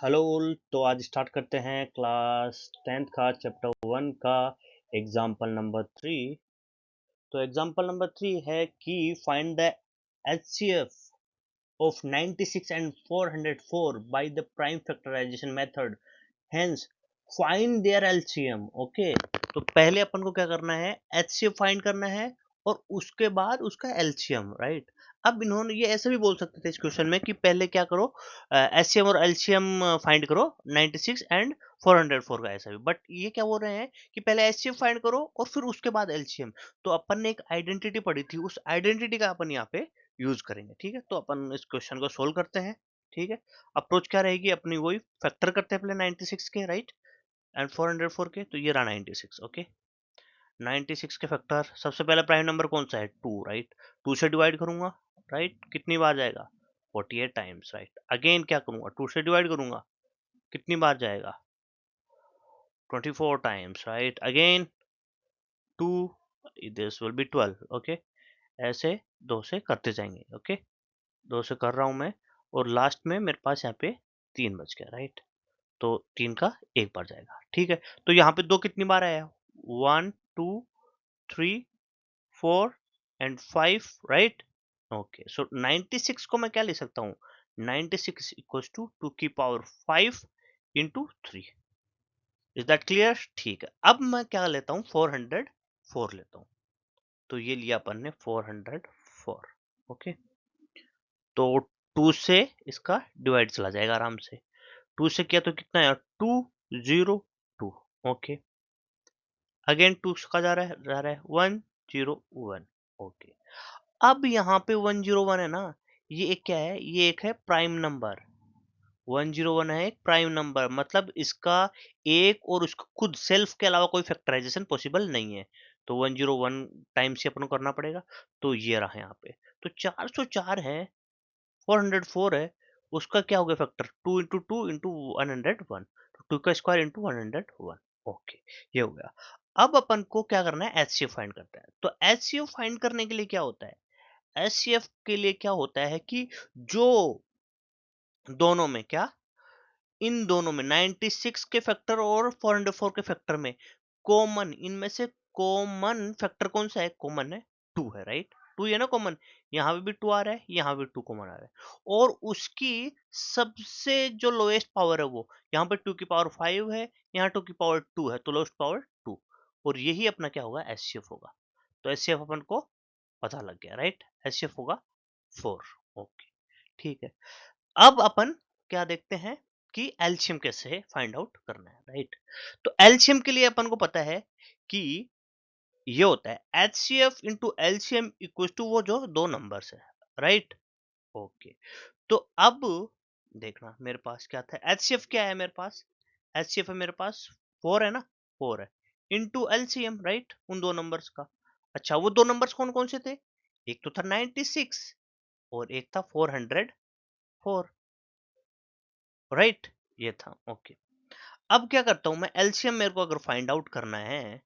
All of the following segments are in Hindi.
Hello all. तो आज स्टार्ट करते हैं क्लास 10th का चैप्टर 1 का एग्जाम्पल नंबर 3। तो एग्जाम्पल नंबर 3 है कि find the HCF of 96 and 404 by the prime factorization method, hence find their LCM। Okay, तो पहले अपन को क्या करना है, HCF फाइंड करना है और उसके बाद उसका LCM, राइट। अब इन्होंने ये ऐसे भी बोल सकते थे इस क्वेश्चन में कि पहले क्या करो, HCM और LCM फाइंड करो 96 एंड 404 का, ऐसा भी। बट ये क्या बोल रहे हैं कि पहले HCF फाइंड करो और फिर उसके बाद LCM। तो अपन ने एक आइडेंटिटी पढ़ी थी, उस आइडेंटिटी का अपन यहाँ पे यूज करेंगे। ठीक है, तो अपन इस क्वेश्चन को सोल्व करते हैं। ठीक है, अप्रोच क्या रहेगी अपनी, वही फैक्टर करते हैं पहले 96 के, राइट, एंड 404 के। तो ये रहा 96। ओके, 96 के फैक्टर, सबसे पहला प्राइम नंबर कौन सा है, 2, राइट। 2 से डिवाइड करूंगा, राइट, कितनी बार जाएगा, 48 टाइम्स, राइट। अगेन क्या करूंगा, 2 से डिवाइड करूंगा, कितनी बार जाएगा, 24 times, right. Again 2, this will be 12। Okay, ऐसे 2 से करते जाएंगे। ओके, 2 से कर रहा हूँ मैं, और लास्ट में मेरे पास यहाँ पे 3 बच गया, राइट। तो 3 का एक बार जाएगा। ठीक है, तो यहाँ पे 2 कितनी बार आया, 1 2 3 4 एंड 5, राइट। ओके, सो 96 को मैं क्या ले सकता हूँ, 96 इक्वल्स टू 2 की power 5 into 3। Is that clear? ठीक है, अब मैं क्या लेता हूँ, 404 लेता हूँ। तो ये लिया अपन ने 404। ओके, तो 2 से इसका डिवाइड चला जाएगा आराम से। 2 से किया तो कितना है, 202। ओके, अगेन 2 का जा रहा है 101। ओके, अब यहाँ पे 101 है ना, ये एक क्या है, ये एक है प्राइम नंबर। 101 है एक प्राइम नंबर, मतलब इसका एक और उसका खुद सेल्फ के अलावा कोई फैक्टराइजेशन पॉसिबल नहीं है। तो 101 टाइम्स ही अपन को करना पड़ेगा। तो ये रहा यहाँ पे, तो 404 है, 404 है, उसका क्या हो गया फैक्टर, 2 इंटू 2 इंटू 101, तो 2 का स्क्वायर इंटू 101। ओके, ये हो गया। अब अपन को क्या करना है, एचसीएफ फाइंड करता है। तो एचसीएफ फाइंड करने के लिए क्या होता है, एचसीएफ के लिए क्या होता है कि जो दोनों में क्या, इन दोनों में 96 के फैक्टर और 404 के फैक्टर में कॉमन, इनमें से कॉमन फैक्टर कौन सा है, कॉमन है 2 है, राइट। 2 है ना कॉमन, यहाँ पे भी 2 आ रहा है, यहाँ पे 2 कॉमन आ रहा है, और उसकी सबसे जो लोएस्ट पावर है वो यहाँ पे 2 की पावर 5 है, यहाँ 2 की पावर 2 है, तो लोएस्ट पावर 2। और यही अपना क्या होगा, एचसीएफ होगा। तो एचसीएफ अपन को पता लग गया, राइट, एचसीएफ होगा 4। ओके, ठीक है। अब अपन क्या देखते हैं कि एलसीएम कैसे फाइंड आउट करना है, राइट। तो एलसीएम के लिए अपन को पता है कि ये होता है HCF into LCM equal to वो जो दो नंबर्स है, राइट। ओके, तो अब देखना मेरे पास क्या था, एचसीएफ क्या है मेरे पास, एचसीएफ है मेरे पास 4 है ना, 4 है इंटू एलसीएम, राइट, उन दो नंबर्स का। अच्छा, वो दो नंबर्स कौन कौन से थे, एक तो था 96 और एक था 404, राइट, ये था। ओके, अब क्या करता हूं मैं, एलसीएम मेरे को अगर फाइंड आउट करना है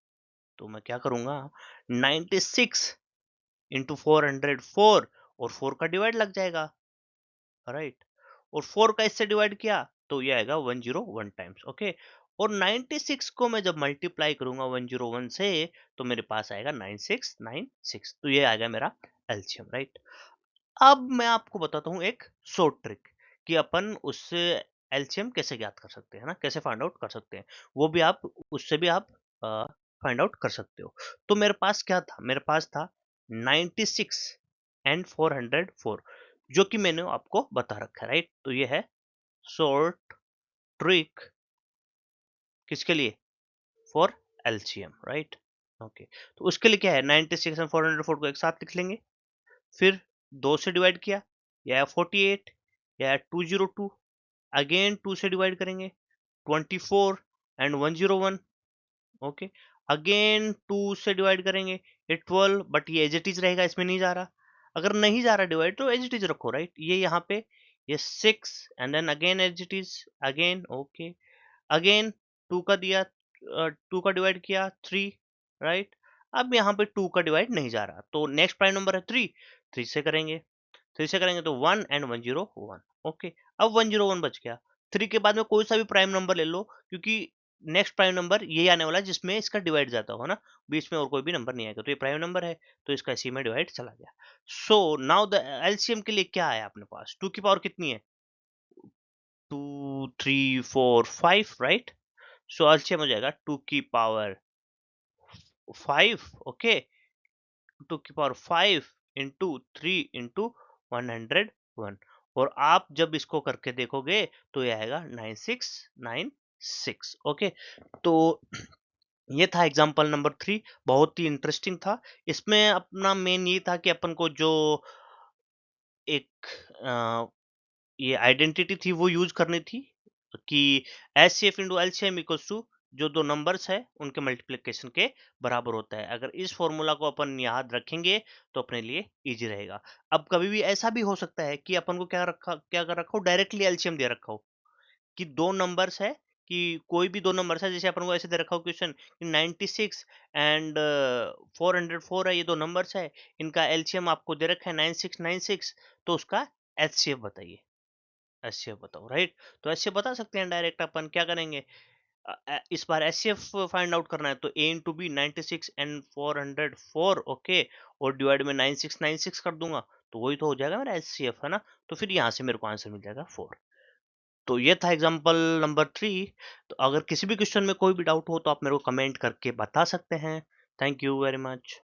तो मैं क्या करूंगा, 96 इंटू 404, और 4 का डिवाइड लग जाएगा, राइट। और 4 का इससे डिवाइड किया तो ये आएगा 101 टाइम्स। ओके, और 96 को मैं जब मल्टीप्लाई करूंगा 101 से तो मेरे पास आएगा 9696, तो ये आएगा मेरा एलसीएम, राइट। अब मैं आपको बताता हूँ एक शॉर्ट ट्रिक कि अपन उससे एलसीएम कैसे ज्ञात कर सकते हैं ना, कैसे फाइंड आउट कर सकते हैं, वो भी आप उससे भी आप फाइंड आउट कर सकते हो। तो मेरे पास क्या था, मेरे पास था 96 एंड 404, जो कि मैंने आपको बता रखा है, राइट। तो ये है शॉर्ट ट्रिक किसके लिए, फॉर एलसीएम, राइट। ओके, तो उसके लिए क्या है, 96 एंड 404 को एक साथ लिख लेंगे, फिर 2 से डिवाइड किया, ये आया 48, ये आया 202, अगेन 2 से डिवाइड करेंगे 24 एंड 101। ओके, अगेन 2 से डिवाइड करेंगे ये 12, बट ये एज इट इज रहेगा, इसमें नहीं जा रहा। अगर नहीं जा रहा डिवाइड तो एज इट इज रखो, राइट। ये यहाँ पे ये 6 and then again as it is again. Okay, again 2 का दिया, 2 का डिवाइड किया 3, राइट। अब यहाँ पे 2 का डिवाइड नहीं जा रहा, तो नेक्स्ट प्राइम नंबर है 3, 3 से करेंगे, 3 से करेंगे तो 1 एंड 101। ओके, अब 101 बच गया, 3 के बाद में कोई सा भी प्राइम नंबर ले लो, क्योंकि नेक्स्ट प्राइम नंबर यही आने वाला है जिसमें इसका डिवाइड जाता हो ना, बीच में और कोई भी नंबर नहीं आएगा, तो ये प्राइम नंबर है, तो इसका इसी में डिवाइड चला गया। सो नाउ द एलसीएम के लिए क्या है अपने पास, 2 की पावर कितनी है, 2 3 4 5, राइट। सो एलसीएम हो जाएगा 2 की पावर 5, ओके, 2 की पावर 5 इंटू 3 इंटू 101, और आप जब इसको करके देखोगे तो ये आएगा 9696, ओके। तो ये था एग्जांपल नंबर 3, बहुत ही इंटरेस्टिंग था। इसमें अपना मेन ये था कि अपन को जो एक ये आइडेंटिटी थी वो यूज करनी थी कि HCF into LCM equals to जो दो नंबर्स है उनके मल्टीप्लिकेशन के बराबर होता है। अगर इस फॉर्मूला को अपन याद रखेंगे तो अपने लिए इजी रहेगा। अब कभी भी ऐसा भी हो सकता है कि अपन को क्या कर रखा हो, डायरेक्टली एलसीएम दे रखा हो कि दो नंबर्स है, कि कोई भी दो नंबर्स है, जैसे अपन को ऐसे दे रखा हो क्वेश्चन 96 एंड 404 है, ये दो नंबर्स है, इनका एलसीएम आपको दे रखा है 9696, तो उसका एचसीएफ बताइए, एचसीएफ बताओ, राइट। तो एचसीएफ बता सकते हैं डायरेक्ट, अपन क्या करेंगे, इस बार एचसीएफ फाइंड आउट करना है, तो ए इंटू बी 96 एंड 404, ओके, और डिवाइड में 9696 कर दूंगा, तो वही तो हो जाएगा मेरा एचसीएफ, है ना। तो फिर यहाँ से मेरे को आंसर मिल जाएगा 4। तो ये था एग्जाम्पल नंबर 3। तो अगर किसी भी क्वेश्चन में कोई भी डाउट हो तो आप मेरे को कमेंट करके बता सकते हैं। Thank you very much.